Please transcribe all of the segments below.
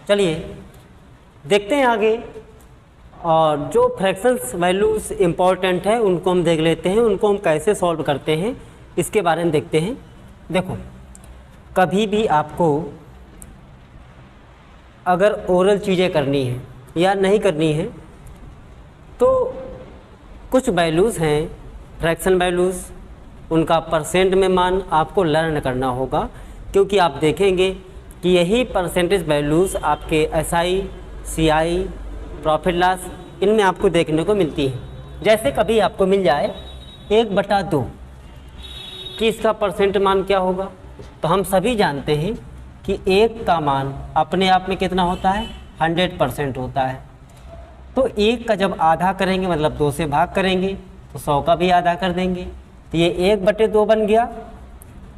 चलिए देखते हैं आगे। और जो फ्रैक्शंस वैल्यूज़ इम्पॉर्टेंट है उनको हम देख लेते हैं, उनको हम कैसे सॉल्व करते हैं इसके बारे में देखते हैं। देखो, कभी भी आपको अगर ओरल चीज़ें करनी है या नहीं करनी है तो कुछ वैल्यूज़ हैं फ्रैक्शन वैल्यूज़, उनका परसेंट में मान आपको लर्न करना होगा, क्योंकि आप देखेंगे कि यही परसेंटेज वैल्यूज़ आपके SI, CI, प्रॉफिट लॉस इनमें आपको देखने को मिलती है। जैसे कभी आपको मिल जाए 1/2 कि इसका परसेंट मान क्या होगा, तो हम सभी जानते हैं कि 1 का मान अपने आप में कितना होता है, 100% होता है। तो 1 का जब आधा करेंगे मतलब 2 से भाग करेंगे तो 100 का भी आधा कर देंगे, तो ये 1/2 बन गया।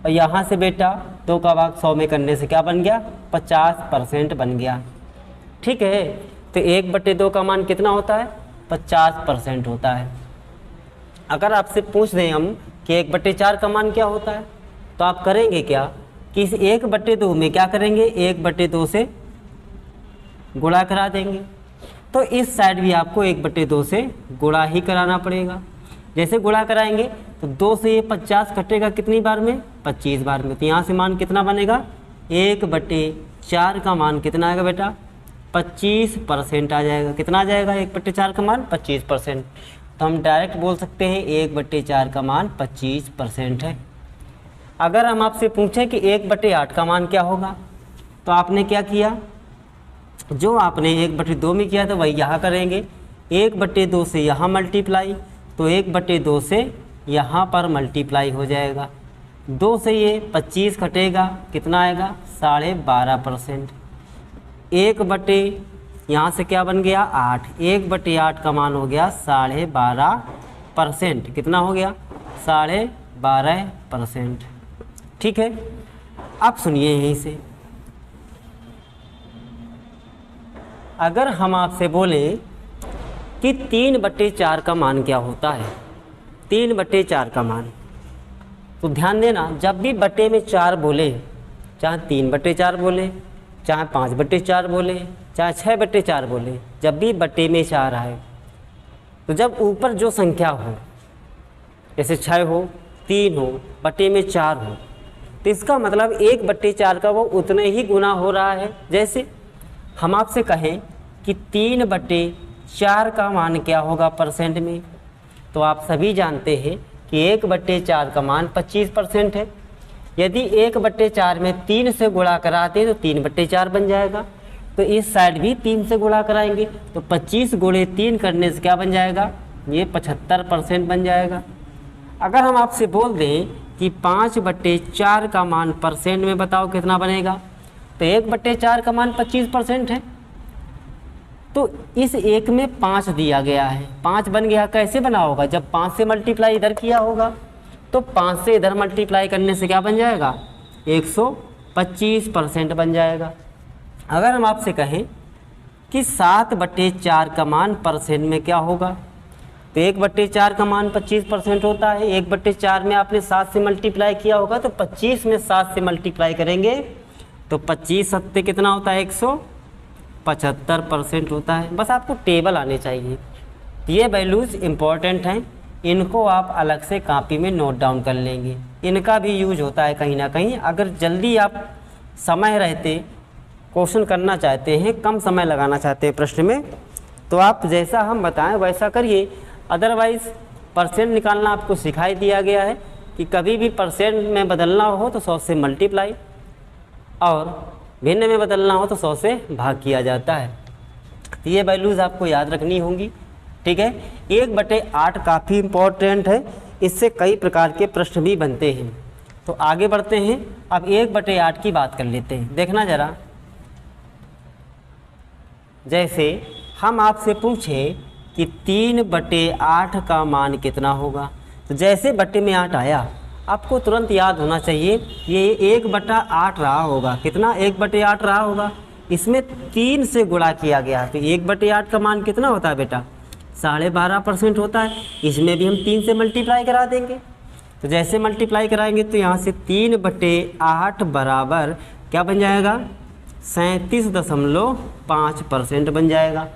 और यहाँ से बेटा 2 का भाग 100 में करने से क्या बन गया, 50% बन गया। ठीक है, तो 1/2 का मान कितना होता है, 50% होता है। अगर आपसे पूछ दें हम कि 1/4 का मान क्या होता है, तो आप करेंगे क्या कि इस 1/2 में क्या करेंगे, 1/2 से गुणा करा देंगे। तो इस साइड भी आपको 1/2 से गुणा ही कराना पड़ेगा। जैसे गुणा कराएंगे तो 2 से ये 50 कटेगा कितनी बार में, 25 बार में। तो यहाँ से मान कितना बनेगा, 1/4 का मान कितना आएगा बेटा, 25% आ जाएगा। कितना आ जाएगा 1/4 का मान, 25%। तो हम डायरेक्ट बोल सकते हैं 1/4 का मान 25% है। अगर हम आपसे पूछें कि 1/8 का मान क्या होगा, तो आपने क्या किया, जो आपने 1/2 में किया था वही यहाँ करेंगे। 1/2 से यहाँ मल्टीप्लाई, तो 1/2 से यहाँ पर मल्टीप्लाई हो जाएगा। 2 से ये 25 कटेगा, कितना आएगा, 12.5%। 1/, यहाँ से क्या बन गया 8, 1/8 का मान हो गया 12.5%। कितना हो गया, 12.5%। ठीक है, अब सुनिए यहीं से, अगर हम आपसे बोले कि 3/4 का मान क्या होता है, 3/4 का मान, तो ध्यान देना जब भी बटे में 4 बोले, चाहे 3/4 बोले, चाहे 5/4 बोले, चाहे 6/4 बोले, जब भी बटे में 4 आए, तो जब ऊपर जो संख्या हो, जैसे 6 हो, 3 हो, बटे में 4 हो, तो इसका मतलब 1/4 का वो उतने ही गुना हो रहा है। जैसे हम आपसे कहें कि 3/4 का मान क्या होगा परसेंट में, तो आप सभी जानते हैं कि 1/4 का मान 25% है। यदि 1/4 में 3 से गुणा कराते तो 3/4 बन जाएगा। तो इस साइड भी 3 से गुणा कराएंगे तो 25 गुणे 3 करने से क्या बन जाएगा, ये 75% बन जाएगा। अगर हम आपसे बोल दें कि 5/4 का मान परसेंट में बताओ कितना बनेगा, तो 1/4 का मान 25% है, तो इस एक में 5 दिया गया है, 5 बन गया। कैसे बना होगा, जब 5 से मल्टीप्लाई इधर किया होगा तो 5 से इधर मल्टीप्लाई करने से क्या बन जाएगा, 125% बन जाएगा। अगर हम आपसे कहें कि 7/4 का मान परसेंट में क्या होगा, तो 1/4 का मान 25% होता है। 1/4 में आपने 7 से मल्टीप्लाई किया होगा, तो 25 में 7 से मल्टीप्लाई करेंगे तो 25 सत्ते कितना होता है, 175% होता है। बस आपको टेबल आने चाहिए। ये वैल्यूज़ इम्पॉर्टेंट हैं, इनको आप अलग से कॉपी में नोट डाउन कर लेंगे। इनका भी यूज होता है कहीं ना कहीं। अगर जल्दी आप समय रहते क्वेश्चन करना चाहते हैं, कम समय लगाना चाहते हैं प्रश्न में, तो आप जैसा हम बताएं वैसा करिए। अदरवाइज़ परसेंट निकालना आपको सिखाई दिया गया है कि कभी भी परसेंट में बदलना हो तो 100 से मल्टीप्लाई, और भिन्न में बदलना हो तो 100 से भाग किया जाता है। तो ये वैल्यूज़ आपको याद रखनी होंगी। ठीक है, 1/8 काफ़ी इम्पोर्टेंट है, इससे कई प्रकार के प्रश्न भी बनते हैं। तो आगे बढ़ते हैं, अब 1/8 की बात कर लेते हैं। देखना ज़रा, जैसे हम आपसे पूछें कि 3/8 का मान कितना होगा, तो जैसे बटे में 8 आया आपको तुरंत याद होना चाहिए ये 1/8 रहा होगा। कितना, 1/8 रहा होगा। इसमें 3 से गुणा किया गया, तो 1/8 का मान कितना होता है बेटा, 12.5% होता है। इसमें भी हम 3 से मल्टीप्लाई करा देंगे तो जैसे मल्टीप्लाई कराएंगे तो यहाँ से 3/8 बराबर क्या बन जाएगा, 37.5% बन जाएगा।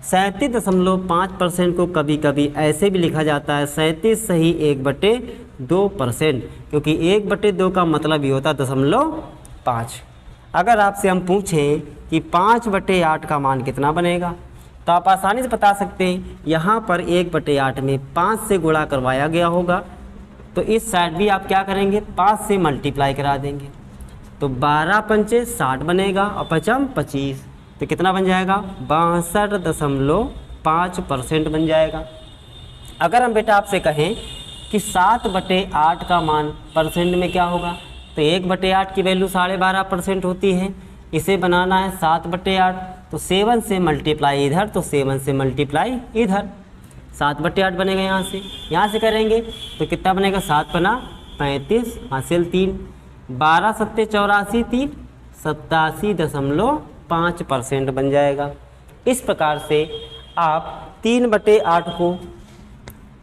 37.5% को कभी कभी ऐसे भी लिखा जाता है 37 सही 1/2%, क्योंकि 1/2 का मतलब ही होता है 0.5। अगर आपसे हम पूछें कि 5/8 का मान कितना बनेगा, तो आप आसानी से बता सकते हैं। यहाँ पर 1/8 में 5 से गुणा करवाया गया होगा, तो इस साइड भी आप क्या करेंगे, 5 से मल्टीप्लाई करा देंगे, तो 12 पंचे 60 बनेगा और 5 25, तो कितना बन जाएगा, 62.5% बन जाएगा। अगर हम बेटा आपसे कहें कि 7/8 का मान परसेंट में क्या होगा, तो 1/8 की वैल्यू 12.5% होती है। इसे बनाना है 7/8, तो 7 से मल्टीप्लाई इधर, तो 7 से मल्टीप्लाई इधर, 7/8 बनेगा। यहाँ से करेंगे तो कितना बनेगा, 7 पना 35 हासिल 3, 12 सत्ते 84, 3 87.5% बन जाएगा। इस प्रकार से आप 3/8 को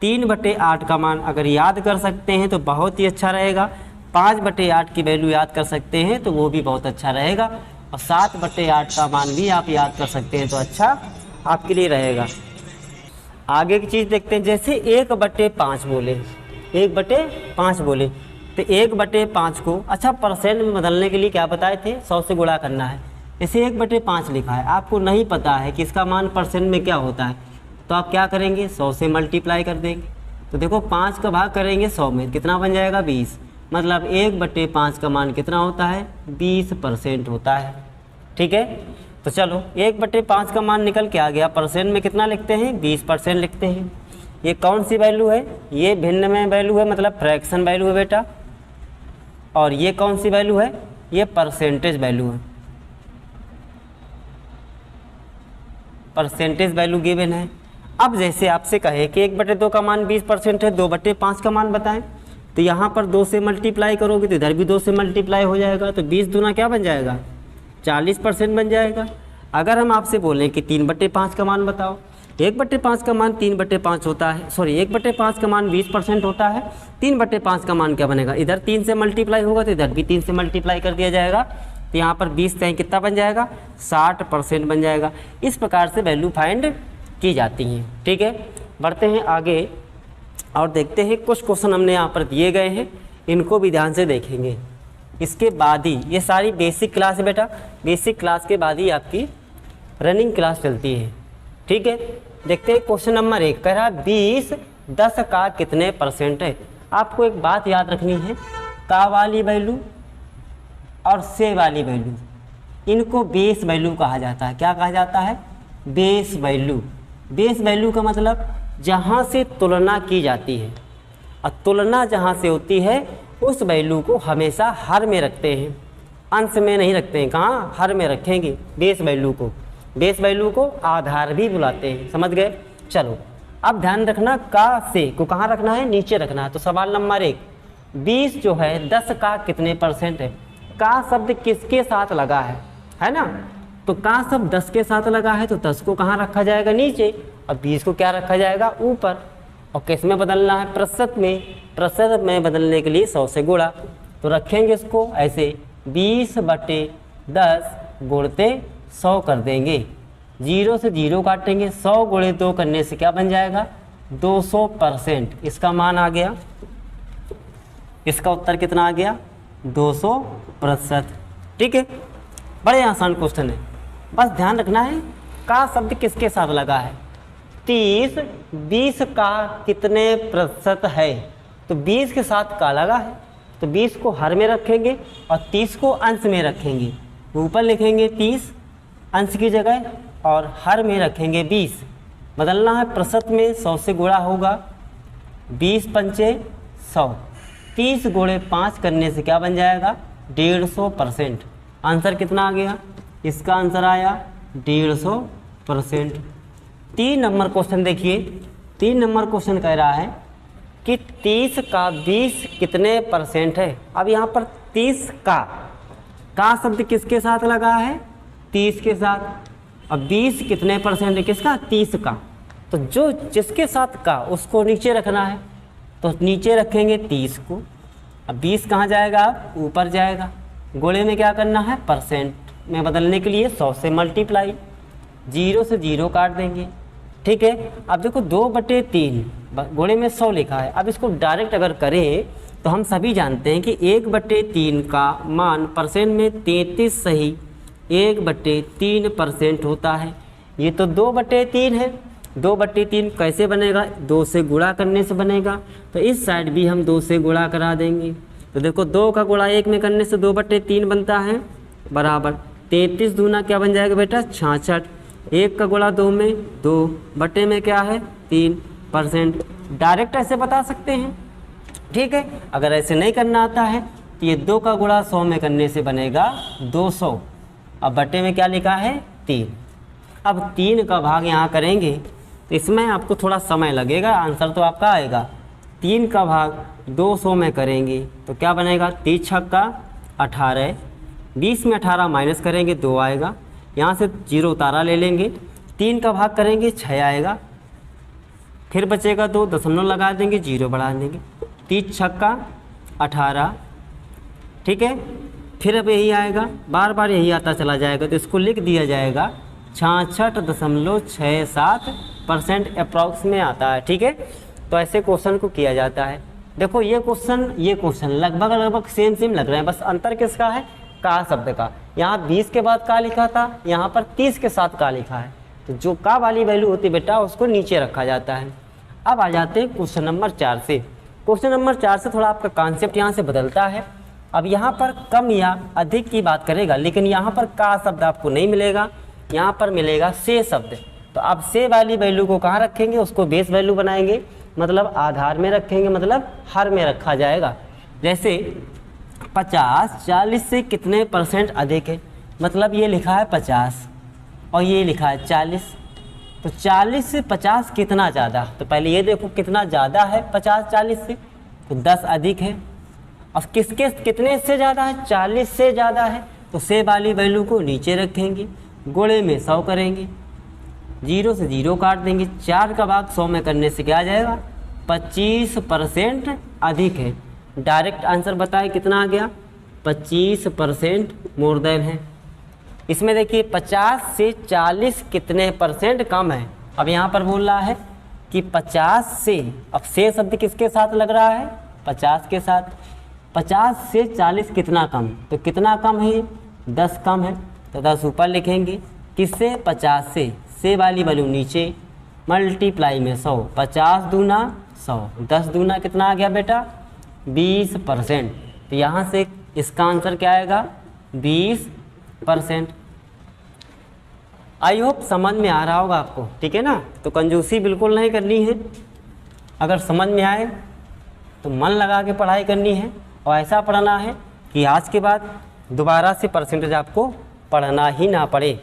3/8 का मान अगर याद कर सकते हैं तो बहुत ही अच्छा रहेगा। 5/8 की वैल्यू याद कर सकते हैं तो वो भी बहुत अच्छा रहेगा, और 7/8 का मान भी आप याद कर सकते हैं तो अच्छा आपके लिए रहेगा। आगे की चीज़ देखते हैं, जैसे 1/5 बोले, 1/5 बोले, तो 1/5 को अच्छा परसेंट में बदलने के लिए क्या बताए थे, 100 से गुणा करना है। इसे 1/5 लिखा है, आपको नहीं पता है कि इसका मान परसेंट में क्या होता है, तो आप क्या करेंगे, 100 से मल्टीप्लाई कर देंगे। तो देखो 5 का भाग करेंगे 100 में, कितना बन जाएगा, 20, मतलब 1/5 का मान कितना होता है, 20% होता है। ठीक है, तो चलो 1/5 का मान निकल के आ गया, परसेंट में कितना लिखते हैं, 20% लिखते हैं। ये कौन सी वैल्यू है, ये भिन्न में वैल्यू है, मतलब फ्रैक्शन वैल्यू है बेटा, और ये कौन सी वैल्यू है, ये परसेंटेज वैल्यू है, परसेंटेज वैल्यू गिवन है। अब जैसे आपसे कहे कि 1/2 का मान 20% है, 2/5 का मान बताएं, तो यहाँ पर 2 से मल्टीप्लाई करोगे तो इधर भी 2 से मल्टीप्लाई हो जाएगा, तो 20 दूना क्या बन जाएगा, 40% बन जाएगा। अगर हम आपसे बोलें कि 3/5 का मान बताओ, 1/5 का मान 3/5 होता है, सॉरी 1/5 का मान 20% होता है, 3/5 का मान क्या बनेगा, इधर 3 से मल्टीप्लाई होगा तो इधर भी 3 से मल्टीप्लाई कर दिया जाएगा, तो यहाँ पर 20 तय कितना बन जाएगा, 60% बन जाएगा। इस प्रकार से वैल्यू फाइंड की जाती हैं। ठीक है, बढ़ते हैं आगे और देखते हैं कुछ क्वेश्चन हमने यहाँ पर दिए गए हैं, इनको भी ध्यान से देखेंगे। इसके बाद ही ये सारी बेसिक क्लास है बेटा, बेसिक क्लास के बाद ही आपकी रनिंग क्लास चलती है। ठीक है, देखते हैं क्वेश्चन नंबर 1 कह रहा 20 10 का कितने परसेंट है। आपको एक बात याद रखनी है, का वाली वैल्यू और से वाली वैल्यू, इनको बेस वैल्यू कहा जाता है। क्या कहा जाता है, बेस वैल्यू। बेस वैल्यू का मतलब जहाँ से तुलना की जाती है, और तुलना जहाँ से होती है उस वैल्यू को हमेशा हर में रखते हैं, अंश में नहीं रखते हैं। कहाँ, हर में रखेंगे बेस वैल्यू को। बेस वैल्यू को आधार भी बुलाते हैं, समझ गए। चलो अब ध्यान रखना, का से को कहाँ रखना है, नीचे रखना है। तो सवाल नंबर 1, 20 जो है 10 का कितने परसेंट है। का शब्द किसके साथ लगा है ना, तो का शब्द 10 के साथ लगा है, तो 10 को कहाँ रखा जाएगा, नीचे, और 20 को क्या रखा जाएगा, ऊपर। और किस में बदलना है, प्रतिशत में। प्रतिशत में बदलने के लिए 100 से गुणा, तो रखेंगे इसको ऐसे 20/10 गुणते 100 कर देंगे, 0 से 0 काटेंगे, 100 गुणे 2 करने से क्या बन जाएगा, 200%। इसका मान आ गया, इसका उत्तर कितना आ गया, 200%। ठीक है, बड़े आसान क्वेश्चन है, बस ध्यान रखना है का शब्द किसके साथ लगा है। 30 20 का कितने प्रतिशत है, तो 20 के साथ का लगा है, तो 20 को हर में रखेंगे और 30 को अंश में रखेंगे। ऊपर लिखेंगे 30 अंश की जगह और हर में रखेंगे 20। बदलना है प्रतिशत में, 100 से गुणा होगा, 20 पंचे 100, 30 गुणे 5 करने से क्या बन जाएगा, 150%। आंसर कितना आ गया, इसका आंसर आया 150%। 3 नंबर क्वेश्चन देखिए, 3 नंबर क्वेश्चन कह रहा है कि 30 का 20 कितने परसेंट है। अब यहाँ पर 30 का शब्द किसके साथ लगा है, 30 के साथ। अब 20 कितने परसेंट है, किसका, 30 का। तो जो जिसके साथ का उसको नीचे रखना है, तो नीचे रखेंगे 30 को। अब 20 कहाँ जाएगा, ऊपर जाएगा। गोले में क्या करना है, परसेंट में बदलने के लिए 100 से मल्टीप्लाई, 0 से 0 काट देंगे। ठीक है, अब देखो 2/3 गोले में 100 लिखा है। अब इसको डायरेक्ट अगर करें तो हम सभी जानते हैं कि 1/3 का मान परसेंट में 33 सही 1/3% होता है। ये तो 2/3 है। 2/3 कैसे बनेगा, 2 से गुणा करने से बनेगा। तो इस साइड भी हम 2 से गुणा करा देंगे। तो देखो 2 का गुणा 1 में करने से 2/3 बनता है, बराबर 33 दूना क्या बन जाएगा बेटा, 66। 1 का गुणा 2 में 2 बटे में क्या है 3%। डायरेक्ट ऐसे बता सकते हैं। ठीक है, अगर ऐसे नहीं करना आता है तो ये 2 का गुणा 100 में करने से बनेगा 200। अब बटे में क्या लिखा है 3। अब 3 का भाग यहाँ करेंगे तो इसमें आपको थोड़ा समय लगेगा, आंसर तो आपका आएगा। 3 का भाग 200 में करेंगे तो क्या बनेगा, 3 छक्का 18, 20 में 18 माइनस करेंगे 2 आएगा, यहाँ से 0 उतारा ले लेंगे। 3 का भाग करेंगे 6 आएगा, फिर बचेगा 2 दशमलव लगा देंगे 0 बढ़ा देंगे, 3 छक्का 18। ठीक है, फिर अब यही आएगा, बार बार यही आता चला जाएगा तो इसको लिख दिया जाएगा 66.67% अप्रॉक्स में आता है। ठीक है, तो ऐसे क्वेश्चन को किया जाता है। देखो ये क्वेश्चन लगभग सेम लग रहे हैं, बस अंतर किसका है, का शब्द का। यहाँ 20 के बाद का लिखा था, यहाँ पर 30 के साथ का लिखा है। तो जो का वाली वैल्यू होती है बेटा उसको नीचे रखा जाता है। अब आ जाते हैं क्वेश्चन नंबर 4 से। क्वेश्चन नंबर 4 से थोड़ा आपका कॉन्सेप्ट यहाँ से बदलता है। अब यहाँ पर कम या अधिक की बात करेगा, लेकिन यहाँ पर का शब्द आपको नहीं मिलेगा, यहाँ पर मिलेगा से शब्द। तो अब से वाली वैल्यू को कहाँ रखेंगे, उसको बेस वैल्यू बनाएंगे, मतलब आधार में रखेंगे, मतलब हर में रखा जाएगा। जैसे 50 40 से कितने % अधिक है, मतलब ये लिखा है 50 और ये लिखा है 40। तो 40 से 50 कितना ज़्यादा, तो पहले ये देखो कितना ज़्यादा है 50 40 से, तो 10 अधिक है। और किसके कितने से ज़्यादा है, 40 से ज़्यादा है, तो से वाली वैल्यू को नीचे रखेंगे, गोले में 100 करेंगे, 0 से 0 काट देंगे, 4 का भाग 100 में करने से क्या आ जाएगा, 25% अधिक है। डायरेक्ट आंसर बताए कितना आ गया, 25% मोर देन है। इसमें देखिए 50 से 40 कितने % कम है। अब यहाँ पर बोल रहा है कि 50 से, अब से शब्द किसके साथ लग रहा है, 50 के साथ। 50 से 40 कितना कम, तो कितना कम है, 10 कम है, तो 10 ऊपर लिखेंगे, किससे, 50 से वाली वैल्यू नीचे, मल्टीप्लाई में 100, 50 दूना 100, 10 दूना कितना आ गया बेटा, 20%। तो यहाँ से इसका आंसर क्या आएगा, 20%। आई होप समझ में आ रहा होगा आपको, ठीक है ना। तो कंजूसी बिल्कुल नहीं करनी है, अगर समझ में आए तो मन लगा के पढ़ाई करनी है, और ऐसा पढ़ना है कि आज के बाद दोबारा से परसेंटेज आपको पढ़ना ही ना पड़े।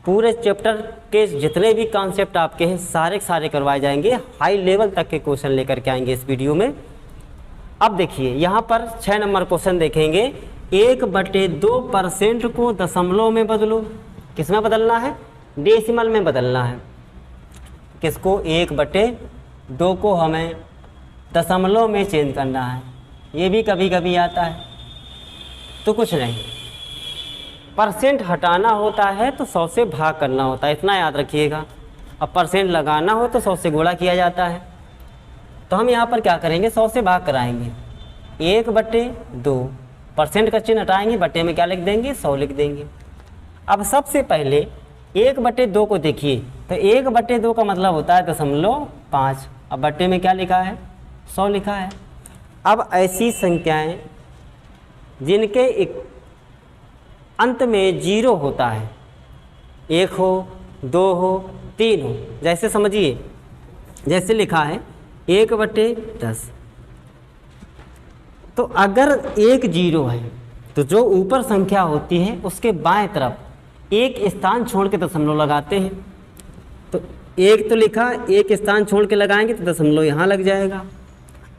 पूरे चैप्टर के जितने भी कॉन्सेप्ट आपके हैं सारे करवाए जाएंगे, हाई लेवल तक के क्वेश्चन लेकर के आएंगे इस वीडियो में। अब देखिए यहाँ पर 6 नंबर क्वेश्चन देखेंगे, 1/2% को दशमलव में बदलो। किस में बदलना है, डेसिमल में बदलना है। किसको, 1/2 को हमें दशमलव में चेंज करना है। ये भी कभी कभी आता है, तो कुछ नहीं, परसेंट हटाना होता है तो 100 से भाग करना होता है, इतना याद रखिएगा। अब परसेंट लगाना हो तो 100 से गुणा किया जाता है। तो हम यहाँ पर क्या करेंगे, 100 से भाग कराएंगे, 1/2 परसेंट का चिन्ह हटाएंगे, बटे में क्या लिख देंगे, 100 लिख देंगे। अब सबसे पहले 1/2 को देखिए, तो 1/2 का मतलब होता है 0.5। अब बटे में क्या लिखा है, 100 लिखा है। अब ऐसी संख्याएं जिनके एक अंत में 0 होता है, 1 हो, 2 हो, 3 हो, जैसे समझिए, जैसे लिखा है 1/10। तो अगर 1 0 है तो जो ऊपर संख्या होती है उसके बाएं तरफ एक स्थान छोड़ के दशमलव लगाते हैं। तो 1 तो लिखा, एक स्थान छोड़ के लगाएंगे तो दशमलव यहाँ लग जाएगा।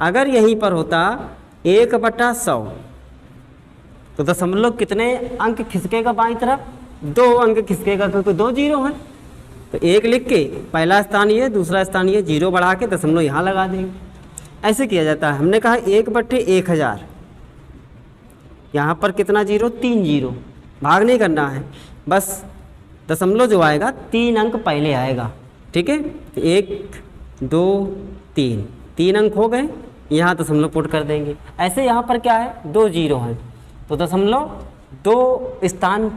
अगर यहीं पर होता 1/100 तो दशमलव कितने अंक खिसकेगा बाईं तरफ, 2 अंक खिसकेगा, क्योंकि 2 0 हैं। तो 1 लिख के पहला स्थान ये, दूसरा स्थान ये, 0 बढ़ा के दशमलव यहाँ लगा देंगे। ऐसे किया जाता है। हमने कहा 1/1000, यहाँ पर कितना जीरो, 3 जीरो, भाग नहीं करना है, बस दशमलव जो आएगा 3 अंक पहले आएगा, ठीक है। तो 1 2 3, 3 अंक हो गए, यहाँ दशमलव पुट कर देंगे। ऐसे यहाँ पर क्या है, 2 जीरो हैं, तो दशमलव 2 स्थान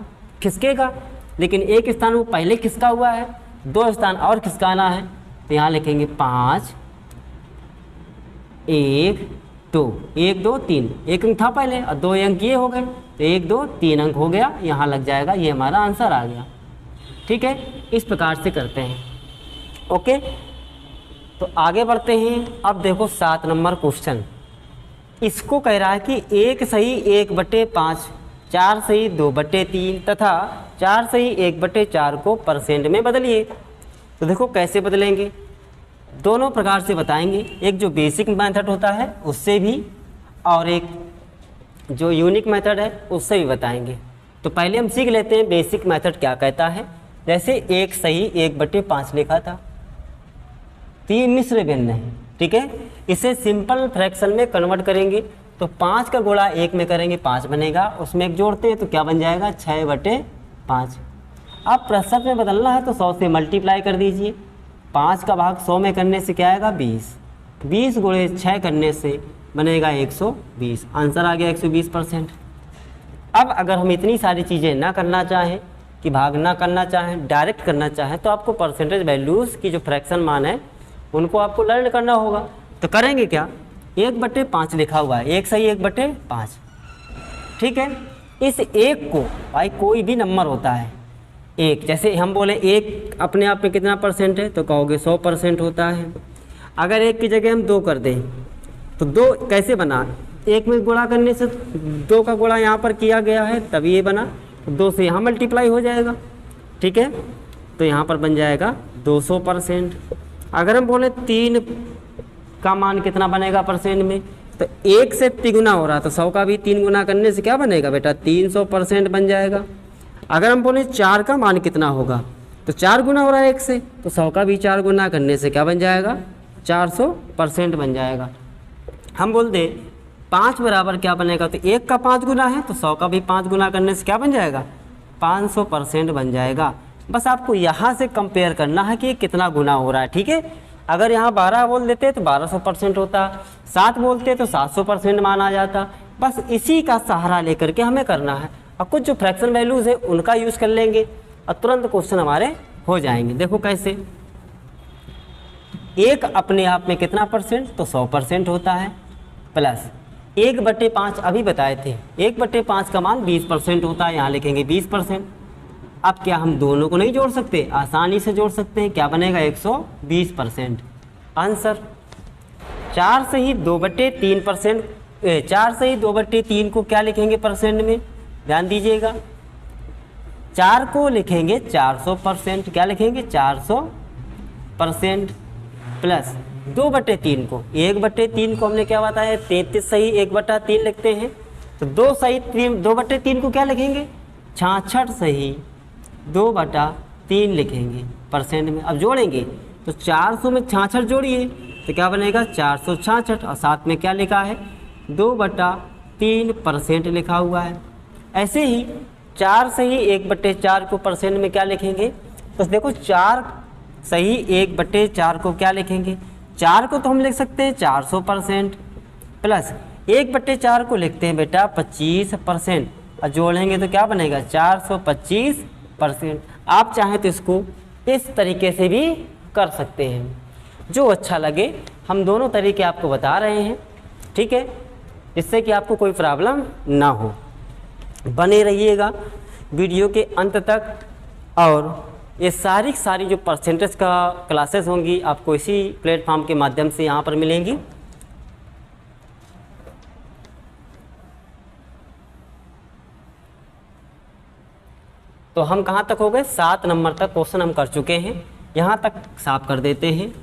खिसकेगा, लेकिन एक स्थान वो पहले खिसका हुआ है, 2 स्थान और खिसकाना है, तो यहाँ लिखेंगे 5 1 2, 1 2 3, 1 अंक था पहले और 2 अंक ये हो गए, तो 1 2 3 अंक हो गया, यहाँ लग जाएगा, ये हमारा आंसर आ गया, ठीक है। इस प्रकार से करते हैं, ओके। तो आगे बढ़ते हैं। अब देखो 7 नंबर क्वेश्चन, इसको कह रहा है कि 1 सही 1/5, 4 सही 2/3 तथा 4 सही 1/4 को परसेंट में बदलिए। तो देखो कैसे बदलेंगे, दोनों प्रकार से बताएंगे, एक जो बेसिक मेथड होता है उससे भी, और एक जो यूनिक मेथड है उससे भी बताएंगे। तो पहले हम सीख लेते हैं बेसिक मेथड क्या कहता है। जैसे 1 सही 1/5 लिखा था, तो ये मिश्र भिन्न है, ठीक है। इसे सिंपल फ्रैक्शन में कन्वर्ट करेंगे, तो 5 का गुणा 1 में करेंगे 5 बनेगा, उसमें 1 जोड़ते हैं तो क्या बन जाएगा, 6/5। अब प्रतिशत में बदलना है तो 100 से मल्टीप्लाई कर दीजिए, 5 का भाग 100 में करने से क्या आएगा, 20, 20 गुणे 6 करने से बनेगा 120, आंसर आ गया 120%। अब अगर हम इतनी सारी चीज़ें ना करना चाहें, कि भाग ना करना चाहें, डायरेक्ट करना चाहें, तो आपको परसेंटेज वैल्यूज़ की जो फ्रैक्शन मान है उनको आपको लर्न करना होगा। तो करेंगे क्या, 1/5 लिखा हुआ है, 1 सही 1/5, ठीक है। इस 1 को, भाई कोई भी नंबर होता है, 1 जैसे हम बोले 1 अपने आप में कितना परसेंट है, तो कहोगे 100% होता है। अगर 1 की जगह हम 2 कर दें तो 2 कैसे बना, 1 में गुणा करने से 2 का गुणा यहाँ पर किया गया है तभी ये बना, 2 से यहाँ मल्टीप्लाई हो जाएगा, ठीक है। तो यहाँ पर बन जाएगा 200%। अगर हम बोले 3 का मान कितना बनेगा परसेंट में, तो 1 से तिगुना हो रहा, तो 100 का भी 3 गुना करने से क्या बनेगा बेटा, 300% बन जाएगा। अगर हम बोले 4 का मान कितना होगा, तो 4 गुना हो रहा है 1 से, तो 100 का भी 4 गुना करने से क्या बन जाएगा, 400% बन जाएगा। हम बोल दे 5 बराबर क्या बनेगा, तो 1 का 5 गुना है, तो 100 का भी 5 गुना करने से क्या बन जाएगा, 500% बन जाएगा। बस आपको यहाँ से कंपेयर करना है कि कितना गुना हो रहा है, ठीक है। अगर यहाँ 12 बोल देते तो 1200% होता, 7 बोलते तो 700% माना जाता। बस इसी का सहारा लेकर के हमें करना है, और कुछ जो फ्रैक्शन वैल्यूज़ है उनका यूज़ कर लेंगे और तुरंत क्वेश्चन हमारे हो जाएंगे। देखो कैसे, 1 अपने आप में कितना परसेंट, तो 100% होता है, प्लस 1/5 अभी बताए थे, 1/5 का मान 20% होता है, यहाँ लिखेंगे 20%। अब क्या हम दोनों को नहीं जोड़ सकते, आसानी से जोड़ सकते हैं, क्या बनेगा 120%। आंसर 4 से ही 2/3%, 4 से ही 2/3 को क्या लिखेंगे परसेंट में, ध्यान दीजिएगा, 4 को लिखेंगे 400%, क्या लिखेंगे 400%, प्लस 2/3 को, 1/3 को हमने क्या बताया, 33 सही 1/3 लिखते हैं, तो 2 सही 2/3 को क्या लिखेंगे, 66 सही 2/3 लिखेंगे परसेंट में। अब जोड़ेंगे तो 400 में 66 जोड़िए तो क्या बनेगा 466, और साथ में क्या लिखा है 2/3% लिखा हुआ है। ऐसे ही 4 सही 1/4 को परसेंट में क्या लिखेंगे, तो देखो 4 सही 1/4 को क्या लिखेंगे, 4 को तो हम लिख सकते हैं 400%, प्लस 1/4 को लिखते हैं बेटा 25%, और जोड़ेंगे तो क्या बनेगा 425%। आप चाहें तो इसको इस तरीके से भी कर सकते हैं, जो अच्छा लगे। हम दोनों तरीके आपको बता रहे हैं, ठीक है, जिससे कि आपको कोई प्रॉब्लम ना हो। बने रहिएगा वीडियो के अंत तक, और ये सारी जो परसेंटेज का क्लासेस होंगी आपको इसी प्लेटफॉर्म के माध्यम से यहाँ पर मिलेंगी। तो हम कहाँ तक हो गए, 7 नंबर तक क्वेश्चन हम कर चुके हैं, यहाँ तक साफ कर देते हैं।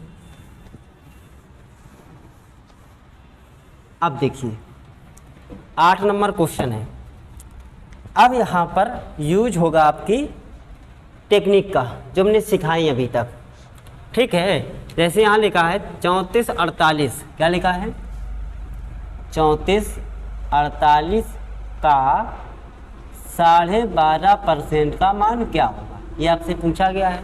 अब देखिए 8 नंबर क्वेश्चन है। अब यहाँ पर यूज होगा आपकी टेक्निक का, जो हमने सिखाई अभी तक। ठीक है। जैसे यहाँ लिखा है 3448, क्या लिखा है 3448 का 12.5% का मान क्या होगा, ये आपसे पूछा गया है।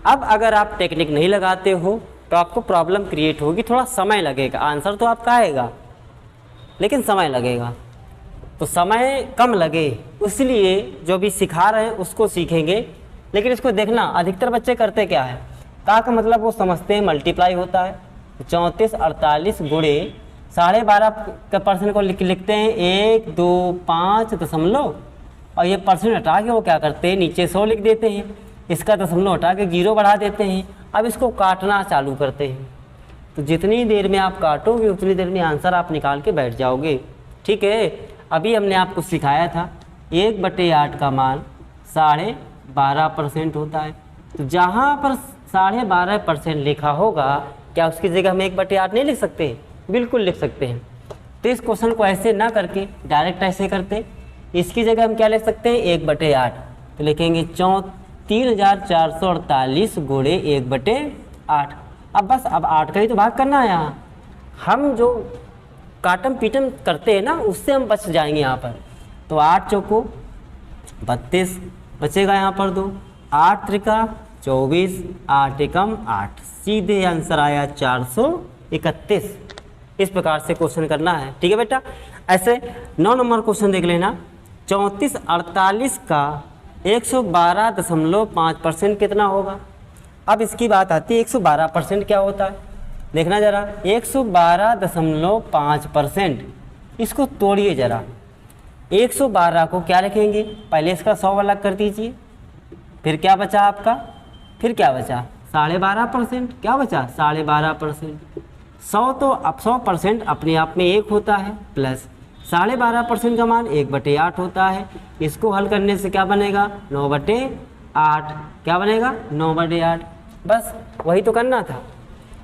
अब अगर आप टेक्निक नहीं लगाते हो तो आपको प्रॉब्लम क्रिएट होगी, थोड़ा समय लगेगा। आंसर तो आपका आएगा लेकिन समय लगेगा, तो समय कम लगे इसलिए जो भी सिखा रहे हैं उसको सीखेंगे। लेकिन इसको देखना, अधिकतर बच्चे करते क्या है, का मतलब वो समझते हैं मल्टीप्लाई होता है। 3448 गुणे 12.5% को लिखते हैं 1 2 5 दशमलव, और ये परसेंट हटा के वो क्या करते हैं नीचे 100 लिख देते हैं, इसका दशमलव हटा के 0 बढ़ा देते हैं। अब इसको काटना चालू करते हैं, तो जितनी देर में आप काटोगे उतनी देर में आंसर आप निकाल के बैठ जाओगे। ठीक है, अभी हमने आपको सिखाया था 1/8 का मान 12.5% होता है। तो जहाँ पर 12.5% लिखा होगा, क्या उसकी जगह हम 1/8 नहीं लिख सकते? बिल्कुल लिख सकते हैं। तो इस क्वेश्चन को ऐसे ना करके डायरेक्ट ऐसे करते, इसकी जगह हम क्या लिख सकते हैं 1/8। तो लिखेंगे 3448 गुणे 1/8। अब बस अब 8 का ही तो भाग करना है। यहाँ हम जो काटम पीटम करते हैं ना, उससे हम बच जाएंगे यहाँ पर। तो 8 चौको 32 बचेगा यहाँ पर 2, 8 त्रिका 24, 8 एकम 8, सीधे आंसर आया 431। इस प्रकार से क्वेश्चन करना है। ठीक है बेटा। ऐसे 9 नंबर क्वेश्चन देख लेना। 3448 का 112.5% कितना होगा। अब इसकी बात आती है 112% क्या होता है, देखना ज़रा। 112.5%, इसको तोड़िए ज़रा। 112 को क्या लिखेंगे, पहले इसका 100 अलग कर दीजिए, फिर क्या बचा आपका, फिर क्या बचा 12.5%, क्या बचा 12.5%। 100 तो अब 100% अपने आप में 1 होता है, प्लस 12.5% का मान 1/8 होता है। इसको हल करने से क्या बनेगा 9/8, क्या बनेगा 9/8। बस वही तो करना था।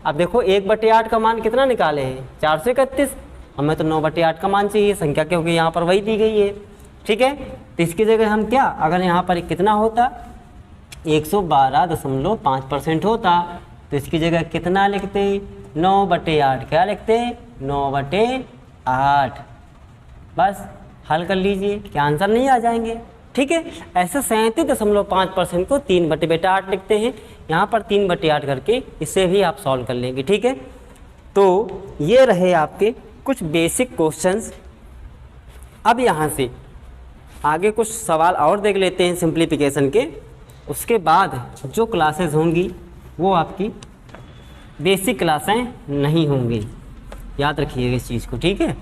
अब देखो 1/8 का मान कितना निकाले हैं 431, हमें तो 9/8 का मान चाहिए संख्या, क्योंकि यहाँ पर वही दी गई है। ठीक है, तो इसकी जगह हम क्या, अगर यहाँ पर कितना होता 112.5% होता, तो इसकी जगह कितना लिखते 9/8, क्या लिखते 9/8। बस हल कर लीजिए, क्या आंसर नहीं आ जाएंगे। ठीक है, ऐसे 37.5% को 3/8 लिखते हैं। यहाँ पर 3/8 करके इसे भी आप सॉल्व कर लेंगे। ठीक है, तो ये रहे आपके कुछ बेसिक क्वेश्चंस। अब यहाँ से आगे कुछ सवाल और देख लेते हैं सिंप्लीफिकेशन के, उसके बाद जो क्लासेस होंगी वो आपकी बेसिक क्लासें नहीं होंगी, याद रखिएगा इस चीज़ को। ठीक है,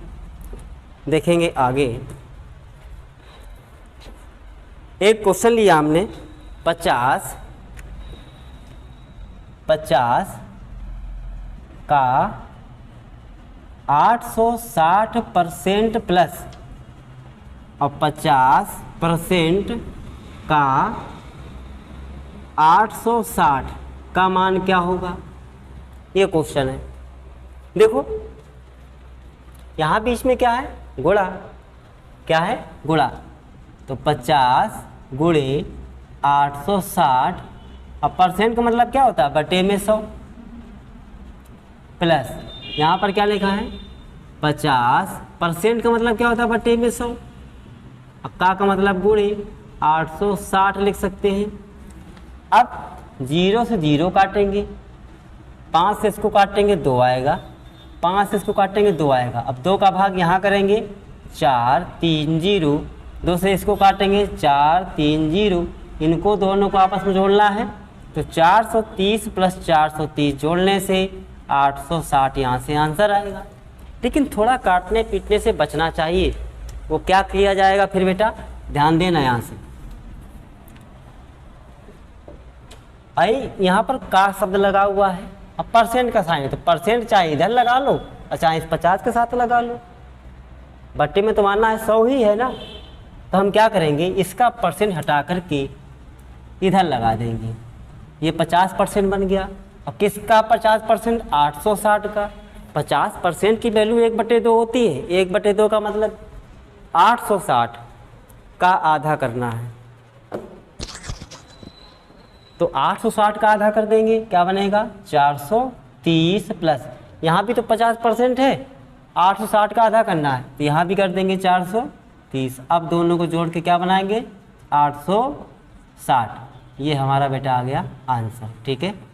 देखेंगे आगे। एक क्वेश्चन लिया हमने 50 का 860% प्लस और 50% का 860 का मान क्या होगा, ये क्वेश्चन है। देखो यहाँ बीच में क्या है, गुणा, क्या है गुणा। तो 50 गुणे 860, अब परसेंट का मतलब क्या होता है बटे में 100, प्लस यहाँ पर क्या लिखा है 50% का मतलब क्या होता है बटे में 100, अब का मतलब गुणे 860 लिख सकते हैं। अब 0 से 0 काटेंगे, 5 से इसको काटेंगे 2 आएगा, 5 से इसको काटेंगे 2 आएगा। अब 2 का भाग यहाँ करेंगे 4 3 0, 2 से इसको काटेंगे 4 3 0, इनको दोनों को आपस में जोड़ना है। तो 430 प्लस 430 जोड़ने से 860 यहाँ से आंसर आएगा। लेकिन थोड़ा काटने पीटने से बचना चाहिए। वो क्या किया जाएगा फिर बेटा, ध्यान देना यहाँ से। आई यहाँ पर का शब्द लगा हुआ है, अब परसेंट का साइन है तो परसेंट चाहे इधर लगा लो और चाहे इस 50 के साथ लगा लो, बट्टे में तो मानना है 100 ही है ना। तो हम क्या करेंगे, इसका परसेंट हटा करके इधर लगा देंगे, ये 50% बन गया। अब किसका 50%, 860 का। 50% की वैल्यू 1/2 होती है, 1/2 का मतलब 860 का आधा करना है। तो 860 का आधा कर देंगे, क्या बनेगा 430 प्लस, यहाँ भी तो 50% है, 860 का आधा करना है तो यहाँ भी कर देंगे 430। अब दोनों को जोड़ के क्या बनाएंगे 860। ये हमारा बेटा आ गया आंसर। ठीक है।